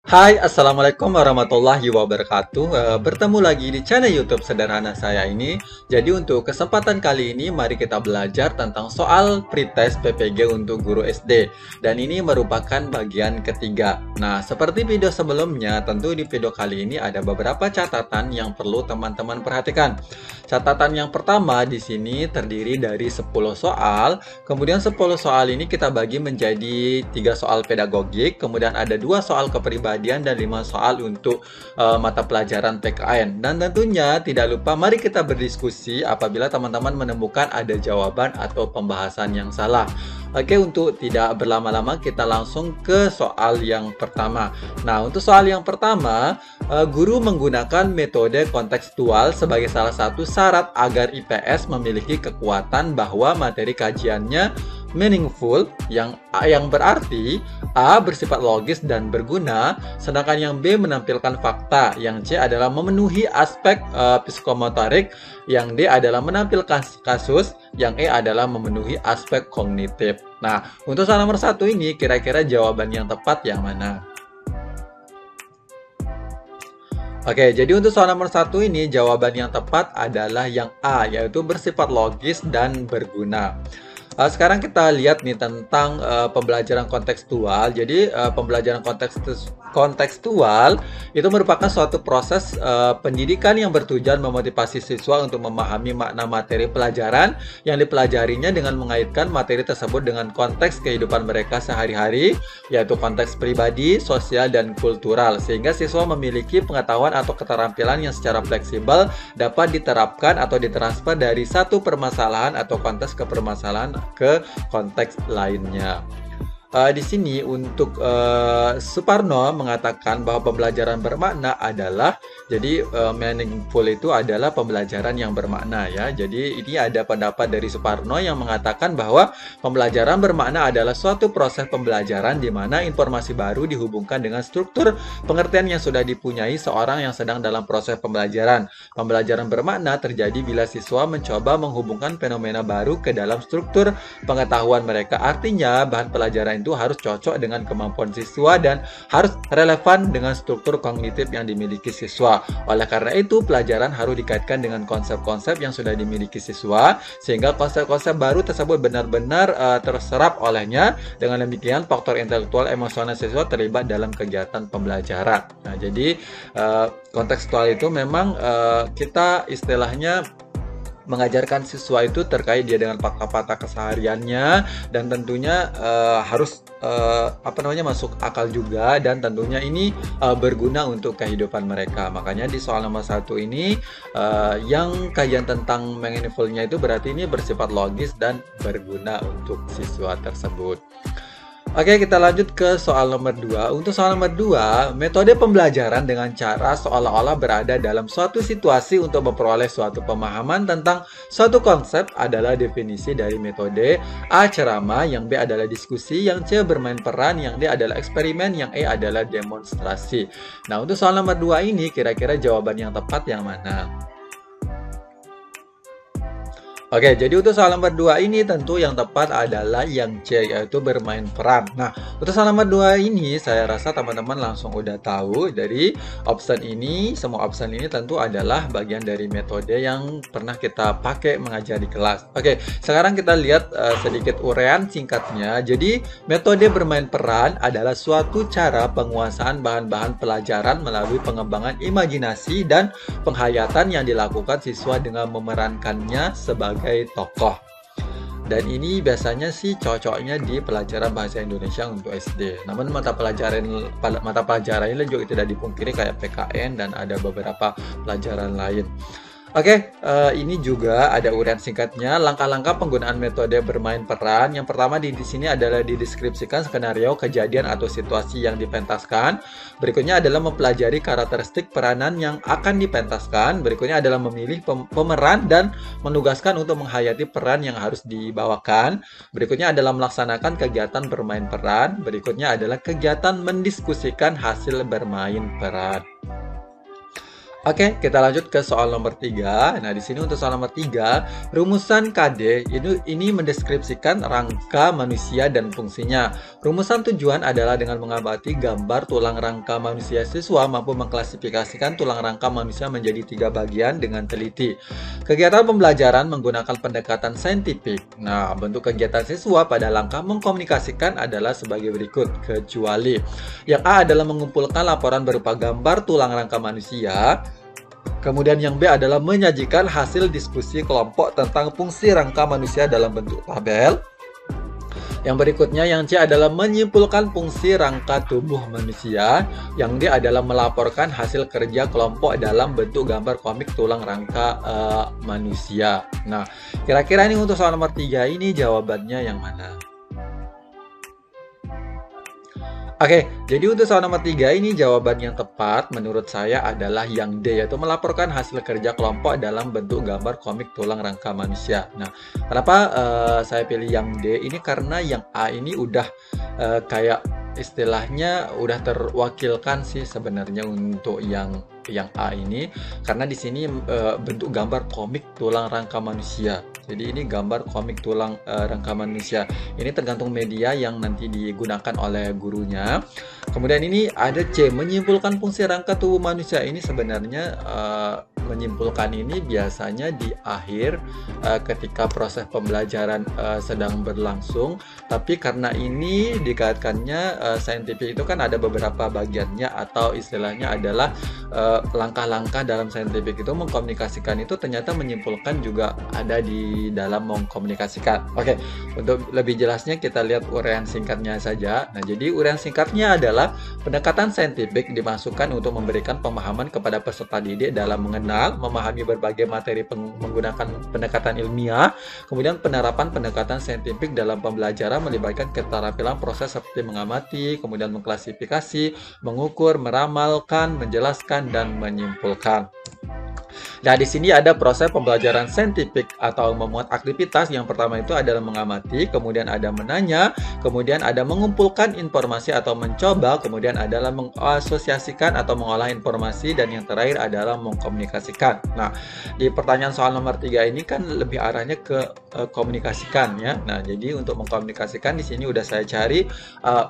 Hai, Assalamualaikum warahmatullahi wabarakatuh. Bertemu lagi di channel YouTube sederhana saya ini. Jadi untuk kesempatan kali ini, mari kita belajar tentang soal pretest PPG untuk guru SD. Dan ini merupakan bagian ketiga. Nah, seperti video sebelumnya, tentu di video kali ini ada beberapa catatan yang perlu teman-teman perhatikan. Catatan yang pertama di sini terdiri dari 10 soal. Kemudian 10 soal ini kita bagi menjadi 3 soal pedagogik, kemudian ada 2 soal kepribadian dan 5 soal untuk mata pelajaran PKN. Dan tentunya tidak lupa mari kita berdiskusi apabila teman-teman menemukan ada jawaban atau pembahasan yang salah. Oke, untuk tidak berlama-lama kita langsung ke soal yang pertama. Nah, untuk soal yang pertama, guru menggunakan metode kontekstual sebagai salah satu syarat agar IPS memiliki kekuatan bahwa materi kajiannya meaningful, yang berarti A bersifat logis dan berguna, sedangkan yang B menampilkan fakta, yang C adalah memenuhi aspek psikomotorik, yang D adalah menampilkan kasus, yang E adalah memenuhi aspek kognitif. Nah, untuk soal nomor 1 ini kira-kira jawaban yang tepat yang mana? Oke, jadi untuk soal nomor 1 ini jawaban yang tepat adalah yang A, yaitu bersifat logis dan berguna. Sekarang kita lihat nih tentang pembelajaran kontekstual. Jadi pembelajaran kontekstual itu merupakan suatu proses pendidikan yang bertujuan memotivasi siswa untuk memahami makna materi pelajaran yang dipelajarinya dengan mengaitkan materi tersebut dengan konteks kehidupan mereka sehari-hari, yaitu konteks pribadi, sosial, dan kultural, sehingga siswa memiliki pengetahuan atau keterampilan yang secara fleksibel dapat diterapkan atau ditransfer dari satu permasalahan atau konteks ke permasalahan ke konteks lainnya. Di sini untuk Suparno mengatakan bahwa pembelajaran bermakna adalah, jadi meaningful itu adalah pembelajaran yang bermakna ya. Jadi ini ada pendapat dari Suparno yang mengatakan bahwa pembelajaran bermakna adalah suatu proses pembelajaran di mana informasi baru dihubungkan dengan struktur pengertian yang sudah dipunyai seorang yang sedang dalam proses pembelajaran. Pembelajaran bermakna terjadi bila siswa mencoba menghubungkan fenomena baru ke dalam struktur pengetahuan mereka. Artinya bahan pelajaran itu harus cocok dengan kemampuan siswa dan harus relevan dengan struktur kognitif yang dimiliki siswa. Oleh karena itu, pelajaran harus dikaitkan dengan konsep-konsep yang sudah dimiliki siswa, sehingga konsep-konsep baru tersebut benar-benar terserap olehnya. Dengan demikian, faktor intelektual emosional siswa terlibat dalam kegiatan pembelajaran. Nah, jadi kontekstual itu memang kita istilahnya mengajarkan siswa itu terkait dia dengan fakta-fakta kesehariannya, dan tentunya harus masuk akal juga, dan tentunya ini berguna untuk kehidupan mereka. Makanya di soal nomor 1 ini yang kajian tentang meaningful-nya itu berarti ini bersifat logis dan berguna untuk siswa tersebut. Oke, kita lanjut ke soal nomor 2. Untuk soal nomor 2, metode pembelajaran dengan cara seolah-olah berada dalam suatu situasi untuk memperoleh suatu pemahaman tentang suatu konsep adalah definisi dari metode. A. Ceramah, yang B adalah diskusi, yang C. bermain peran, yang D adalah eksperimen, yang E adalah demonstrasi. Nah, untuk soal nomor 2 ini kira-kira jawaban yang tepat yang mana? Oke, jadi untuk soal nomor 2 ini tentu yang tepat adalah yang C, yaitu bermain peran. Nah, untuk soal nomor 2 ini saya rasa teman-teman langsung udah tahu dari option ini. Semua option ini tentu adalah bagian dari metode yang pernah kita pakai mengajar di kelas. Oke, sekarang kita lihat sedikit uraian singkatnya. Jadi, metode bermain peran adalah suatu cara penguasaan bahan-bahan pelajaran melalui pengembangan imajinasi dan penghayatan yang dilakukan siswa dengan memerankannya sebagai tokoh. Dan ini biasanya sih cocoknya di pelajaran bahasa Indonesia untuk SD. Namun mata pelajaran ini juga tidak dipungkiri kayak PKN dan ada beberapa pelajaran lain. Oke, ini juga ada uraian singkatnya. Langkah-langkah penggunaan metode bermain peran. Yang pertama di sini adalah dideskripsikan skenario kejadian atau situasi yang dipentaskan. Berikutnya adalah mempelajari karakteristik peranan yang akan dipentaskan. Berikutnya adalah memilih pemeran dan menugaskan untuk menghayati peran yang harus dibawakan. Berikutnya adalah melaksanakan kegiatan bermain peran. Berikutnya adalah kegiatan mendiskusikan hasil bermain peran. Oke, kita lanjut ke soal nomor 3. Nah, di sini untuk soal nomor 3, rumusan KD ini mendeskripsikan rangka manusia dan fungsinya. Rumusan tujuan adalah dengan mengamati gambar tulang rangka manusia, siswa mampu mengklasifikasikan tulang rangka manusia menjadi 3 bagian dengan teliti. Kegiatan pembelajaran menggunakan pendekatan saintifik. Nah, bentuk kegiatan siswa pada langkah mengkomunikasikan adalah sebagai berikut, kecuali. Yang A adalah mengumpulkan laporan berupa gambar tulang rangka manusia. Kemudian yang B adalah menyajikan hasil diskusi kelompok tentang fungsi rangka manusia dalam bentuk tabel. Yang berikutnya yang C adalah menyimpulkan fungsi rangka tubuh manusia. Yang D adalah melaporkan hasil kerja kelompok dalam bentuk gambar komik tulang rangka manusia. Nah, kira-kira ini untuk soal nomor 3 ini jawabannya yang mana? Oke, jadi untuk soal nomor 3 ini jawaban yang tepat menurut saya adalah yang D, yaitu melaporkan hasil kerja kelompok dalam bentuk gambar komik tulang rangka manusia. Nah, kenapa saya pilih yang D ini? Karena yang A ini udah kayak istilahnya udah terwakilkan sih sebenarnya untuk yang A ini, karena di sini bentuk gambar komik tulang rangka manusia. Jadi ini gambar komik tulang rangka manusia. Ini tergantung media yang nanti digunakan oleh gurunya. Kemudian ini ada C, menyimpulkan fungsi rangka tubuh manusia. Ini sebenarnya menyimpulkan ini biasanya di akhir ketika proses pembelajaran sedang berlangsung. Tapi karena ini dikaitkannya saintifik itu kan ada beberapa bagiannya, atau istilahnya adalah langkah-langkah dalam saintifik itu mengkomunikasikan itu ternyata menyimpulkan juga ada di dalam mengkomunikasikan. Oke, untuk lebih jelasnya kita lihat uraian singkatnya saja. Nah, jadi uraian singkatnya adalah pendekatan saintifik dimasukkan untuk memberikan pemahaman kepada peserta didik dalam mengenal, memahami berbagai materi menggunakan pendekatan ilmiah. Kemudian penerapan pendekatan saintifik dalam pembelajaran melibatkan keterampilan proses seperti mengamati, kemudian mengklasifikasi, mengukur, meramalkan, menjelaskan, dan menyimpulkan. Nah, di sini ada proses pembelajaran saintifik atau memuat aktivitas. Yang pertama itu adalah mengamati, kemudian ada menanya, kemudian ada mengumpulkan informasi atau mencoba, kemudian adalah mengasosiasikan atau mengolah informasi, dan yang terakhir adalah mengkomunikasikan. Nah, di pertanyaan soal nomor 3 ini kan lebih arahnya ke komunikasikan ya. Nah, jadi untuk mengkomunikasikan di sini udah saya cari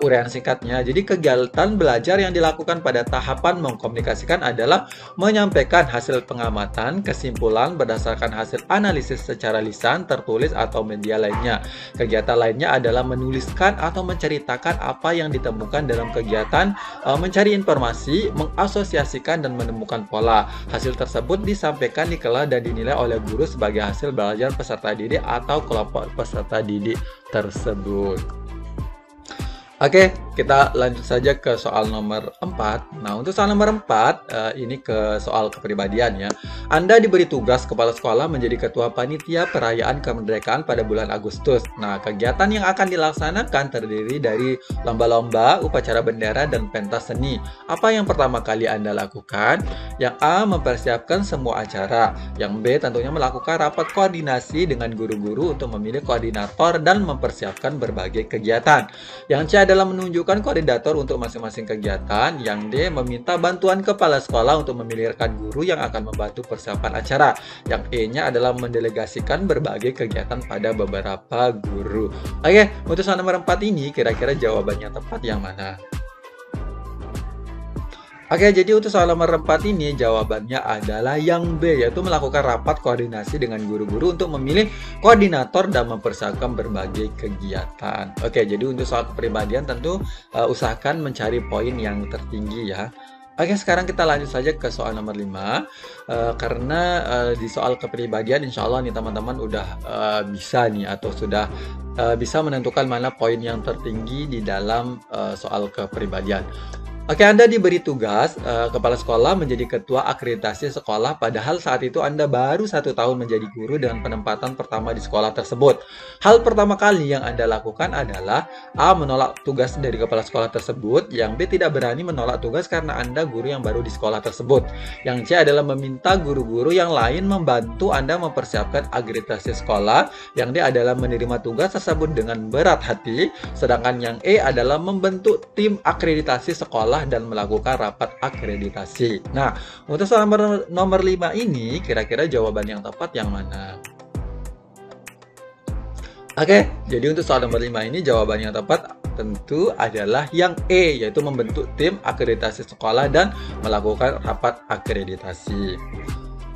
uraian singkatnya. Jadi kegiatan belajar yang dilakukan pada tahapan mengkomunikasikan adalah menyampaikan hasil pengamatan, kesimpulan berdasarkan hasil analisis secara lisan, tertulis, atau media lainnya. Kegiatan lainnya adalah menuliskan atau menceritakan apa yang ditemukan dalam kegiatan, mencari informasi, mengasosiasikan, dan menemukan pola. Hasil tersebut disampaikan di kelas dan dinilai oleh guru sebagai hasil belajar peserta didik atau kelompok peserta didik tersebut. Oke, kita lanjut saja ke soal nomor 4. Nah, untuk soal nomor 4, ini ke soal kepribadian ya. Anda diberi tugas kepala sekolah menjadi ketua panitia perayaan kemerdekaan pada bulan Agustus. Nah, kegiatan yang akan dilaksanakan terdiri dari lomba-lomba, upacara bendera, dan pentas seni. Apa yang pertama kali Anda lakukan? Yang A, mempersiapkan semua acara. Yang B, tentunya melakukan rapat koordinasi dengan guru-guru untuk memilih koordinator dan mempersiapkan berbagai kegiatan. Yang C adalah menunjukkan koordinator untuk masing-masing kegiatan. Yang D, meminta bantuan kepala sekolah untuk memilih rekan guru yang akan membantu persiapan acara. Yang E-nya adalah mendelegasikan berbagai kegiatan pada beberapa guru. Oke, untuk soal nomor 4 ini kira-kira jawabannya tepat yang mana? Oke, jadi untuk soal nomor 4 ini jawabannya adalah yang B, yaitu melakukan rapat koordinasi dengan guru-guru untuk memilih koordinator dan mempersiapkan berbagai kegiatan. Oke, jadi untuk soal kepribadian tentu usahakan mencari poin yang tertinggi ya. Oke, sekarang kita lanjut saja ke soal nomor 5. Karena di soal kepribadian insya Allah nih teman-teman udah bisa nih atau sudah bisa menentukan mana poin yang tertinggi di dalam soal kepribadian. Oke, Anda diberi tugas kepala sekolah menjadi ketua akreditasi sekolah, padahal saat itu Anda baru 1 tahun menjadi guru dengan penempatan pertama di sekolah tersebut. Hal pertama kali yang Anda lakukan adalah A, menolak tugas dari kepala sekolah tersebut. Yang B, tidak berani menolak tugas karena Anda guru yang baru di sekolah tersebut. Yang C adalah meminta guru-guru yang lain membantu Anda mempersiapkan akreditasi sekolah. Yang D adalah menerima tugas tersebut dengan berat hati. Sedangkan yang E adalah membentuk tim akreditasi sekolah sekolah dan melakukan rapat akreditasi. Nah, untuk soal nomor 5 ini, kira-kira jawaban yang tepat yang mana? Oke, jadi untuk soal nomor 5 ini jawaban yang tepat tentu adalah yang E, yaitu membentuk tim akreditasi sekolah dan melakukan rapat akreditasi.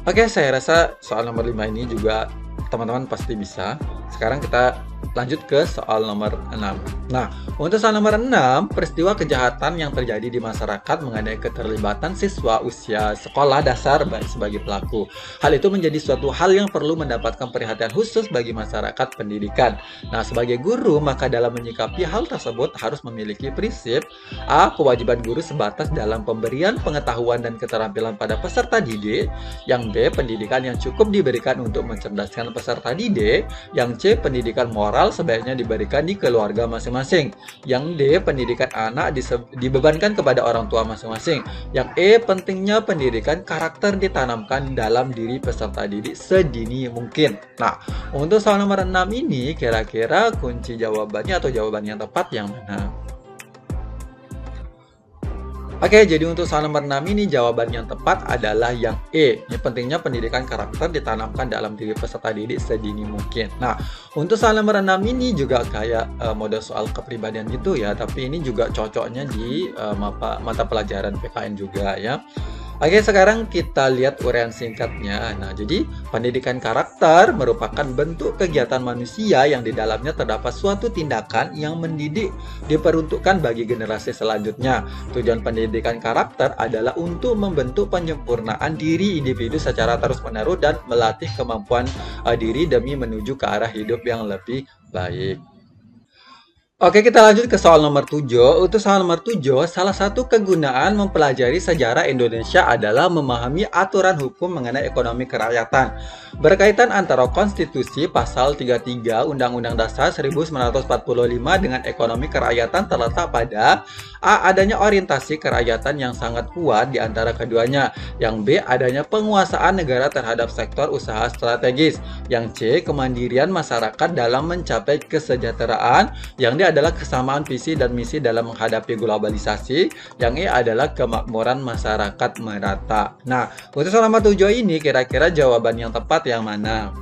Oke, saya rasa soal nomor 5 ini juga teman-teman pasti bisa. Sekarang kita lanjut ke soal nomor 6. Nah, untuk soal nomor 6, peristiwa kejahatan yang terjadi di masyarakat mengenai keterlibatan siswa usia sekolah dasar sebagai pelaku. Hal itu menjadi suatu hal yang perlu mendapatkan perhatian khusus bagi masyarakat pendidikan. Nah, sebagai guru, maka dalam menyikapi hal tersebut harus memiliki prinsip A. Kewajiban guru sebatas dalam pemberian pengetahuan dan keterampilan pada peserta didik. Yang B. Pendidikan yang cukup diberikan untuk mencerdaskan peserta didik. Yang C. Pendidikan moral sebaiknya diberikan di keluarga masing-masing. Yang D. Pendidikan anak dibebankan kepada orang tua masing-masing. Yang E. Pentingnya pendidikan karakter ditanamkan dalam diri peserta didik sedini mungkin. Nah, untuk soal nomor 6 ini kira-kira kunci jawabannya atau jawaban yang tepat yang mana? Oke, jadi untuk soal nomor 6 ini jawaban yang tepat adalah yang E. Ini pentingnya pendidikan karakter ditanamkan dalam diri peserta didik sedini mungkin. Nah, untuk soal nomor 6 ini juga kayak model soal kepribadian gitu ya, tapi ini juga cocoknya di mata pelajaran PKN juga ya. Oke, sekarang kita lihat uraian singkatnya. Nah, jadi pendidikan karakter merupakan bentuk kegiatan manusia yang di dalamnya terdapat suatu tindakan yang mendidik diperuntukkan bagi generasi selanjutnya. Tujuan pendidikan karakter adalah untuk membentuk penyempurnaan diri individu secara terus-menerus dan melatih kemampuan diri demi menuju ke arah hidup yang lebih baik. Oke, kita lanjut ke soal nomor 7. Untuk soal nomor 7, salah satu kegunaan mempelajari sejarah Indonesia adalah memahami aturan hukum mengenai ekonomi kerakyatan. Berkaitan antara konstitusi pasal 33 Undang-Undang Dasar 1945 dengan ekonomi kerakyatan terletak pada A. Adanya orientasi kerakyatan yang sangat kuat di antara keduanya. Yang B. Adanya penguasaan negara terhadap sektor usaha strategis. Yang C. Kemandirian masyarakat dalam mencapai kesejahteraan. Yang D adalah kesamaan visi dan misi dalam menghadapi globalisasi. Yang E adalah kemakmuran masyarakat merata. Nah, untuk soal nomor 7 ini kira-kira jawaban yang tepat yang mana?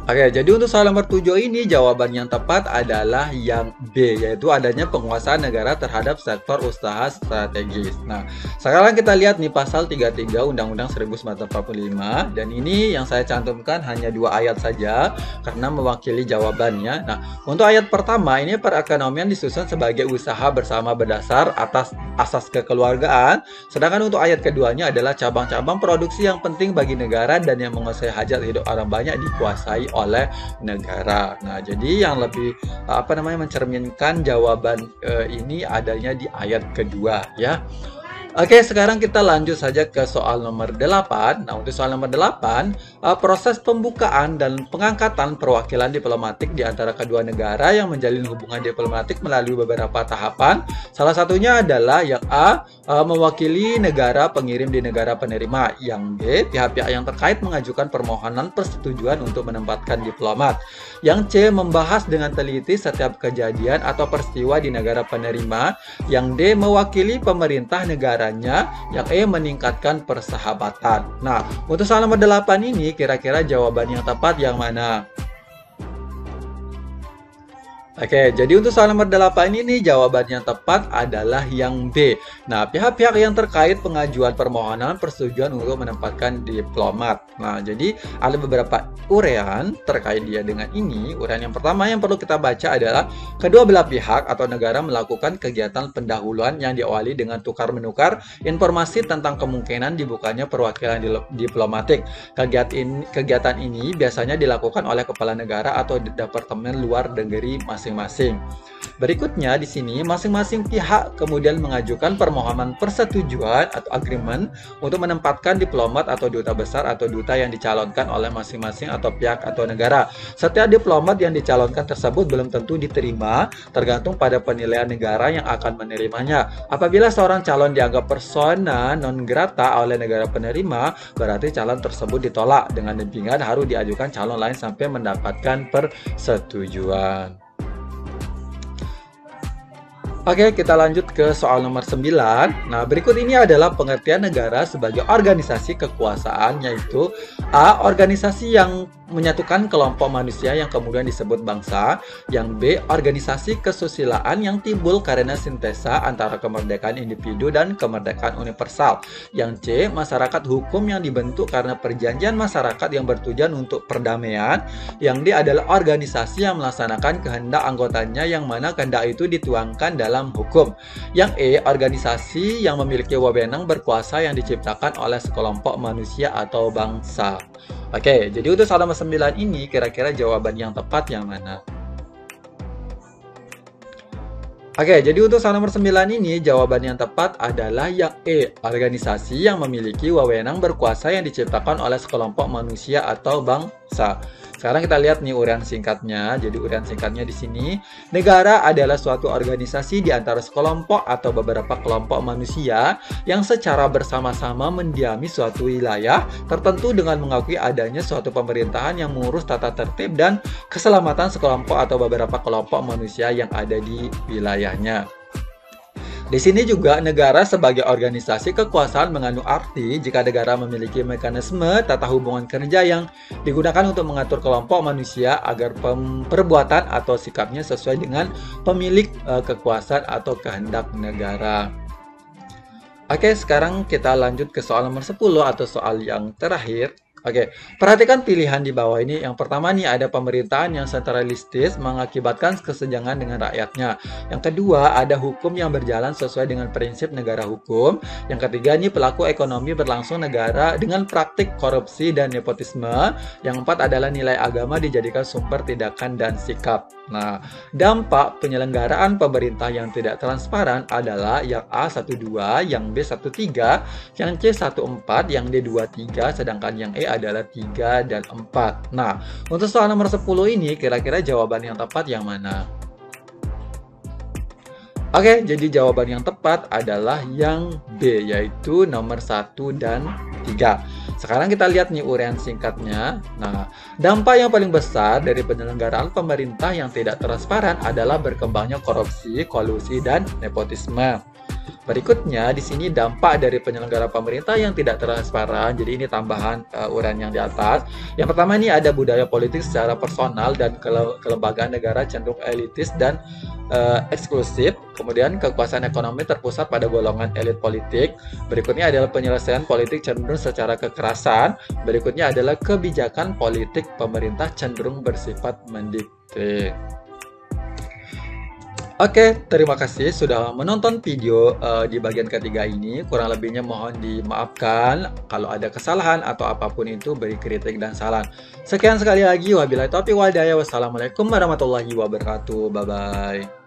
Oke, jadi untuk soal nomor 7 ini jawaban yang tepat adalah yang B, yaitu adanya penguasaan negara terhadap sektor usaha strategis. Nah, sekarang kita lihat nih pasal 33 Undang-Undang 1945, dan ini yang saya cantumkan hanya 2 ayat saja karena mewakili jawabannya. Nah, untuk ayat pertama ini perekonomian disusun sebagai usaha bersama berdasar atas asas kekeluargaan, sedangkan untuk ayat keduanya adalah cabang-cabang produksi yang penting bagi negara dan yang menguasai hajat hidup orang banyak dikuasai oleh negara. Nah, jadi yang lebih mencerminkan jawaban ini adanya di ayat kedua ya. Oke, sekarang kita lanjut saja ke soal nomor 8. Nah, untuk soal nomor 8, proses pembukaan dan pengangkatan perwakilan diplomatik di antara kedua negara yang menjalin hubungan diplomatik melalui beberapa tahapan. Salah satunya adalah yang A, mewakili negara pengirim di negara penerima. Yang B, pihak-pihak yang terkait mengajukan permohonan persetujuan untuk menempatkan diplomat. Yang C, membahas dengan teliti setiap kejadian atau peristiwa di negara penerima. Yang D, mewakili pemerintah negara. Yang E, meningkatkan persahabatan. Nah, untuk soal nomor 8 ini kira-kira jawaban yang tepat yang mana? Oke, jadi untuk soal nomor 8 ini jawaban yang tepat adalah yang B. Nah, pihak-pihak yang terkait pengajuan permohonan persetujuan untuk menempatkan diplomat. Nah, jadi ada beberapa uraian terkait dia dengan ini. Uraian yang pertama yang perlu kita baca adalah kedua belah pihak atau negara melakukan kegiatan pendahuluan yang diawali dengan tukar-menukar informasi tentang kemungkinan dibukanya perwakilan diplomatik. Kegiatan ini biasanya dilakukan oleh kepala negara atau departemen luar negeri masing-masing. Berikutnya di sini masing-masing pihak kemudian mengajukan permohonan persetujuan atau agreement untuk menempatkan diplomat atau duta besar atau duta yang dicalonkan oleh masing-masing atau pihak atau negara. Setiap diplomat yang dicalonkan tersebut belum tentu diterima, tergantung pada penilaian negara yang akan menerimanya. Apabila seorang calon dianggap persona non grata oleh negara penerima, berarti calon tersebut ditolak. Dengan demikian harus diajukan calon lain sampai mendapatkan persetujuan. Oke, kita lanjut ke soal nomor 9. Nah, berikut ini adalah pengertian negara sebagai organisasi kekuasaan, yaitu A. Organisasi yang menyatukan kelompok manusia yang kemudian disebut bangsa. Yang B. Organisasi kesusilaan yang timbul karena sintesa antara kemerdekaan individu dan kemerdekaan universal. Yang C. Masyarakat hukum yang dibentuk karena perjanjian masyarakat yang bertujuan untuk perdamaian. Yang D adalah organisasi yang melaksanakan kehendak anggotanya yang mana kehendak itu dituangkan dalam hukum. Yang E, organisasi yang memiliki wewenang berkuasa yang diciptakan oleh sekelompok manusia atau bangsa. Oke, jadi untuk soal nomor 9 ini kira-kira jawaban yang tepat yang mana? Oke, jadi untuk soal nomor 9 ini jawaban yang tepat adalah yang E, organisasi yang memiliki wewenang berkuasa yang diciptakan oleh sekelompok manusia atau bangsa. Sekarang kita lihat nih uraian singkatnya. Jadi uraian singkatnya di sini, negara adalah suatu organisasi di antara sekelompok atau beberapa kelompok manusia yang secara bersama-sama mendiami suatu wilayah tertentu dengan mengakui adanya suatu pemerintahan yang mengurus tata tertib dan keselamatan sekelompok atau beberapa kelompok manusia yang ada di wilayahnya. Di sini juga negara sebagai organisasi kekuasaan mengandung arti jika negara memiliki mekanisme tata hubungan kerja yang digunakan untuk mengatur kelompok manusia agar perbuatan atau sikapnya sesuai dengan pemilik kekuasaan atau kehendak negara. Oke, sekarang kita lanjut ke soal nomor 10 atau soal yang terakhir. Oke, perhatikan pilihan di bawah ini. Yang pertama nih ada pemerintahan yang sentralistis mengakibatkan kesenjangan dengan rakyatnya. Yang kedua ada hukum yang berjalan sesuai dengan prinsip negara hukum. Yang ketiga nih pelaku ekonomi berlangsung negara dengan praktik korupsi dan nepotisme. Yang empat adalah nilai agama dijadikan sumber tindakan dan sikap. Nah, dampak penyelenggaraan pemerintah yang tidak transparan adalah yang A 12, yang B 13, yang C 14, yang D 23, sedangkan yang E adalah 3 dan 4. Nah, untuk soal nomor 10 ini kira-kira jawaban yang tepat yang mana? Oke, jadi jawaban yang tepat adalah yang B, yaitu nomor 1 dan 3. Sekarang kita lihat nih uraian singkatnya. Nah, dampak yang paling besar dari penyelenggaraan pemerintah yang tidak transparan adalah berkembangnya korupsi, kolusi, dan nepotisme. Berikutnya, di sini dampak dari penyelenggara pemerintah yang tidak transparan. Jadi ini tambahan uraian yang di atas. Yang pertama ini ada budaya politik secara personal dan kelembagaan negara cenderung elitis dan eksklusif. Kemudian kekuasaan ekonomi terpusat pada golongan elit politik. Berikutnya adalah penyelesaian politik cenderung secara kekerasan. Berikutnya adalah kebijakan politik pemerintah cenderung bersifat mendikte. Oke, terima kasih sudah menonton video di bagian ketiga ini. Kurang lebihnya mohon dimaafkan kalau ada kesalahan atau apapun itu, beri kritik dan saran. Sekian sekali lagi, wabillahi taufiq wal hidayah. Wassalamualaikum warahmatullahi wabarakatuh. Bye-bye.